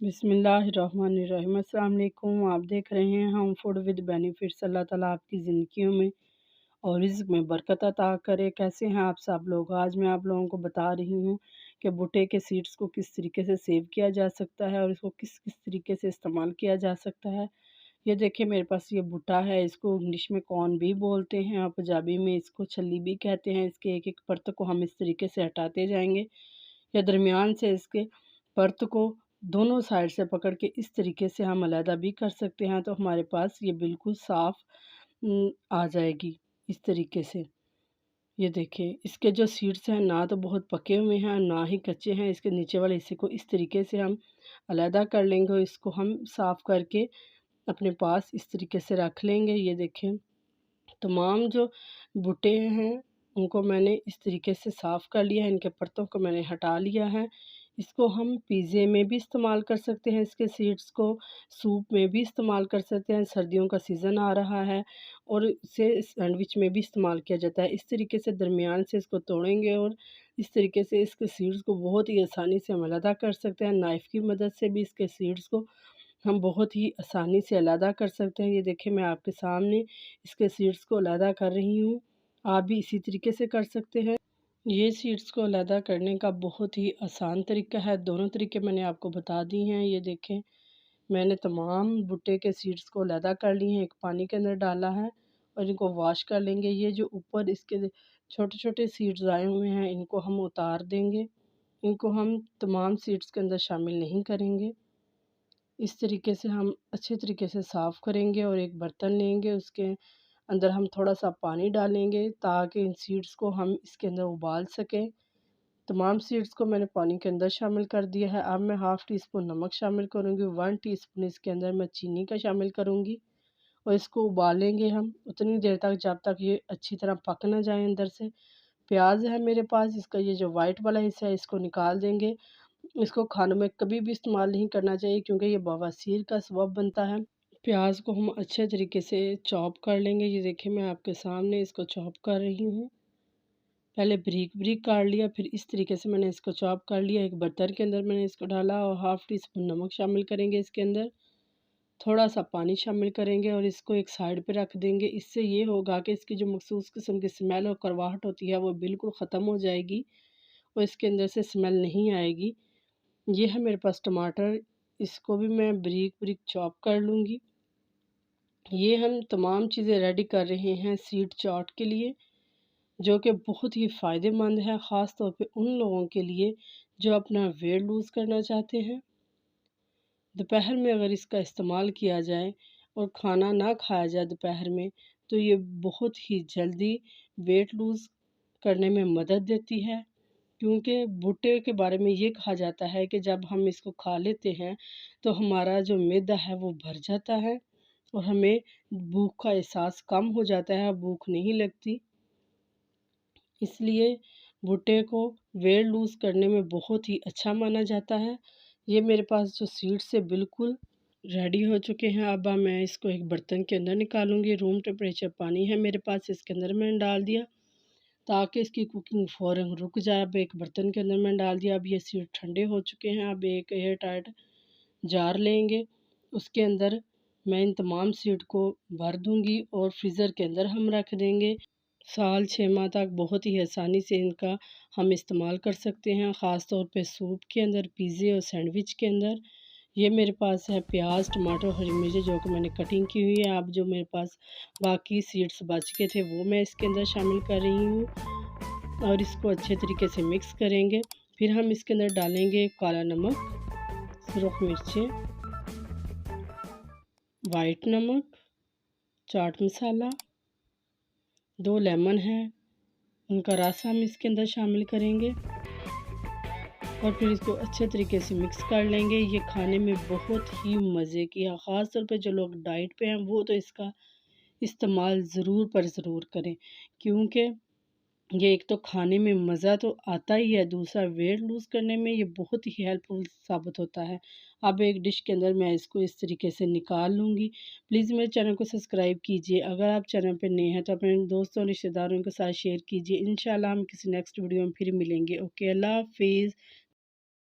बिस्मिल्लाहिर्रहमानिर्रहीम। अस्सलाम वालेकुम। आप देख रहे हैं हम फूड विद बेनिफिट्स। अल्लाह ताला आपकी ज़िंदगियों में और रिज़्क़ में बरकत अता करे। कैसे हैं आप सब लोग? आज मैं आप लोगों को बता रही हूँ कि भुट्टे के सीड्स को किस तरीके से सेव किया जा सकता है और इसको किस किस तरीके से इस्तेमाल किया जा सकता है। ये देखिए मेरे पास ये भुट्टा है, इसको इंग्लिश में कॉर्न भी बोलते हैं और पंजाबी में इसको छल्ली भी कहते हैं। इसके एक एक परत को हम इस तरीके से हटाते जाएंगे या दरमियान से इसके परत को दोनों साइड से पकड़ के इस तरीके से हम अलहदा भी कर सकते हैं, तो हमारे पास ये बिल्कुल साफ़ आ जाएगी इस तरीके से। ये देखिए इसके जो सीड्स हैं ना तो बहुत पके हुए हैं ना ही कच्चे हैं। इसके नीचे वाले हिस्से को इस तरीके से हम अलहदा कर लेंगे और इसको हम साफ़ करके अपने पास इस तरीके से रख लेंगे। ये देखें तमाम जो भुट्टे हैं उनको मैंने इस तरीके से साफ़ कर लिया है, इनके परतों को मैंने हटा लिया है। इसको हम पिज़्ज़े में भी इस्तेमाल कर सकते हैं, इसके सीड्स को सूप में भी इस्तेमाल कर सकते हैं। सर्दियों का सीज़न आ रहा है और इसे सैंडविच में भी इस्तेमाल किया जाता है। इस तरीके से दरमियान से इसको तोड़ेंगे और इस तरीके से इसके सीड्स को बहुत ही आसानी से हम अलहदा कर सकते हैं। नाइफ़ की मदद से भी इसके सीड्स को हम बहुत ही आसानी से अलहदा कर सकते हैं। ये देखिए मैं आपके सामने इसके सीड्स को अलहदा कर रही हूँ। आप भी इसी तरीके से कर सकते हैं। ये सीड्स को अलहदा करने का बहुत ही आसान तरीका है। दोनों तरीके मैंने आपको बता दी हैं। ये देखें मैंने तमाम भुट्टे के सीड्स को अलहदा कर लिए हैं, एक पानी के अंदर डाला है और इनको वॉश कर लेंगे। ये जो ऊपर इसके छोटे छोटे सीड्स आए हुए हैं इनको हम उतार देंगे। इनको हम तमाम सीड्स के अंदर शामिल नहीं करेंगे। इस तरीके से हम अच्छे तरीके से साफ़ करेंगे और एक बर्तन लेंगे, उसके अंदर हम थोड़ा सा पानी डालेंगे ताकि इन सीड्स को हम इसके अंदर उबाल सकें। तमाम सीड्स को मैंने पानी के अंदर शामिल कर दिया है। अब मैं हाफ़ टी स्पून नमक शामिल करूँगी, 1 टीस्पून इसके अंदर मैं चीनी का शामिल करूँगी और इसको उबालेंगे हम उतनी देर तक जब तक ये अच्छी तरह पक ना जाए अंदर से। प्याज है मेरे पास, इसका ये जो वाइट वाला हिस्सा है इसको निकाल देंगे। इसको खानों में कभी भी इस्तेमाल नहीं करना चाहिए क्योंकि ये बवासीर का सबब बनता है। प्याज को हम अच्छे तरीके से चॉप कर लेंगे। ये देखिए मैं आपके सामने इसको चॉप कर रही हूँ। पहले बारीक बारीक काट लिया, फिर इस तरीके से मैंने इसको चॉप कर लिया। एक बर्तन के अंदर मैंने इसको डाला और हाफ़ टी स्पून नमक शामिल करेंगे इसके अंदर। थोड़ा सा पानी शामिल करेंगे और इसको एक साइड पे रख देंगे। इससे ये होगा कि इसकी जो मखसूस किस्म की स्मेल और कड़वाहट होती है वो बिल्कुल ख़त्म हो जाएगी और इसके अंदर से स्मेल नहीं आएगी। ये है मेरे पास टमाटर, इसको भी मैं बारीक बारीक चॉप कर लूँगी। ये हम तमाम चीज़ें रेडी कर रहे हैं सीड चाट के लिए, जो कि बहुत ही फ़ायदेमंद है ख़ास तौर पे उन लोगों के लिए जो अपना वेट लूज़ करना चाहते हैं। दोपहर में अगर इसका इस्तेमाल किया जाए और खाना ना खाया जाए दोपहर में, तो ये बहुत ही जल्दी वेट लूज़ करने में मदद देती है। क्योंकि भुट्टे के बारे में ये कहा जाता है कि जब हम इसको खा लेते हैं तो हमारा जो मैदा है वो भर जाता है और हमें भूख का एहसास कम हो जाता है, भूख नहीं लगती। इसलिए भुट्टे को वेट लूज़ करने में बहुत ही अच्छा माना जाता है। ये मेरे पास जो सीड्स है बिल्कुल रेडी हो चुके हैं। अब मैं इसको एक बर्तन के अंदर निकालूंगी। रूम टेम्परेचर पानी है मेरे पास, इसके अंदर मैंने डाल दिया ताकि इसकी कुकिंग फ़ौरन रुक जाए। अब एक बर्तन के अंदर मैंने डाल दिया। अब ये सीड ठंडे हो चुके हैं। अब एक एयर टाइट जार लेंगे, उसके अंदर मैं इन तमाम सीड को भर दूंगी और फ्रीज़र के अंदर हम रख देंगे। साल 6 माह तक बहुत ही आसानी से इनका हम इस्तेमाल कर सकते हैं, ख़ास तौर पे सूप के अंदर, पिज़्ज़े और सैंडविच के अंदर। ये मेरे पास है प्याज, टमाटर, हरी मिर्ची जो कि मैंने कटिंग की हुई है। अब जो मेरे पास बाकी सीड्स बच के थे वो मैं इसके अंदर शामिल कर रही हूँ और इसको अच्छे तरीके से मिक्स करेंगे। फिर हम इसके अंदर डालेंगे काला नमक, सुरख मिर्चें, वाइट नमक, चाट मसाला, 2 लेमन है उनका रस हम इसके अंदर शामिल करेंगे और फिर इसको अच्छे तरीके से मिक्स कर लेंगे। ये खाने में बहुत ही मज़े की है। ख़ास तौर पे जो लोग डाइट पे हैं वो तो इसका इस्तेमाल ज़रूर पर ज़रूर करें, क्योंकि ये एक तो खाने में मज़ा तो आता ही है, दूसरा वेट लूज़ करने में ये बहुत ही हेल्पफुल साबित होता है। अब एक डिश के अंदर मैं इसको इस तरीके से निकाल लूँगी। प्लीज़ मेरे चैनल को सब्सक्राइब कीजिए। अगर आप चैनल पे नए हैं तो अपने दोस्तों रिश्तेदारों के साथ शेयर कीजिए। इंशाल्लाह हम किसी नेक्स्ट वीडियो में फिर मिलेंगे। ओके, अल्लाह हाफ़िज़।